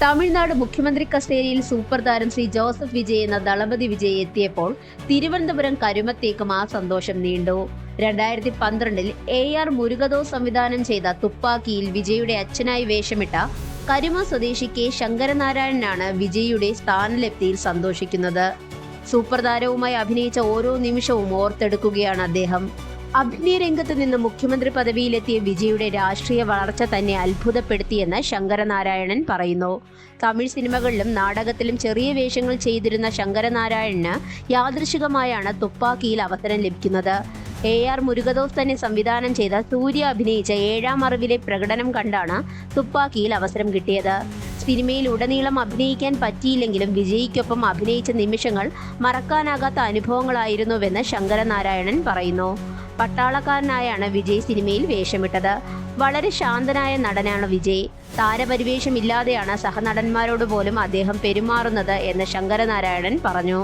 തമിഴ്നാട് മുഖ്യമന്ത്രി കസേരയിൽ സൂപ്പർ താരം ശ്രീ ജോസഫ് വിജയ് എന്ന ദളപതി വിജയ് എത്തിയപ്പോൾ തിരുവനന്തപുരം കരുമത്തേക്കും ആ സന്തോഷം നീണ്ടു. 2012 AR മുരുകദോസ് സംവിധാനം ചെയ്ത തുപ്പാക്കിയിൽ വിജയുടെ അച്ഛനായി വേഷമിട്ട കരുമ സ്വദേശി കെ ശങ്കരനാരായണനാണ് വിജയുടെ സ്ഥാനലബ്ധിയിൽ സന്തോഷിക്കുന്നത്. സൂപ്പർ താരവുമായി അഭിനയിച്ച ഓരോ നിമിഷവും ഓർത്തെടുക്കുകയാണ് അദ്ദേഹം. അഭിനയ രംഗത്ത് നിന്ന് മുഖ്യമന്ത്രി പദവിയിലെത്തിയ വിജയുടെ രാഷ്ട്രീയ വളർച്ച തന്നെ അത്ഭുതപ്പെടുത്തിയെന്ന് ശങ്കരനാരായണൻ പറയുന്നു. തമിഴ് സിനിമകളിലും നാടകത്തിലും ചെറിയ വേഷങ്ങൾ ചെയ്തിരുന്ന ശങ്കരനാരായണന് യാദൃശികമായാണ് തുപ്പാക്കിയിൽ അവസരം ലഭിക്കുന്നത്. AR മുരുകദോസ് തന്നെ സംവിധാനം ചെയ്ത സൂര്യ അഭിനയിച്ച 7ാം അറിവിലെ പ്രകടനം കണ്ടാണ് തുപ്പാക്കിയിൽ അവസരം കിട്ടിയത്. സിനിമയിൽ ഉടനീളം അഭിനയിക്കാൻ പറ്റിയില്ലെങ്കിലും വിജയ്ക്കൊപ്പം അഭിനയിച്ച നിമിഷങ്ങൾ മറക്കാനാകാത്ത അനുഭവങ്ങളായിരുന്നുവെന്ന് ശങ്കരനാരായണൻ പറയുന്നു. പട്ടാളക്കാരനായാണ് വിജയ് സിനിമയിൽ വേഷമിട്ടത്. വളരെ ശാന്തനായ നടനാണ് വിജയ്. താരപരിവേഷമില്ലാതെയാണ് സഹനടന്മാരോട് പോലും അദ്ദേഹം പെരുമാറുന്നത് എന്ന് ശങ്കരനാരായണൻ പറഞ്ഞു.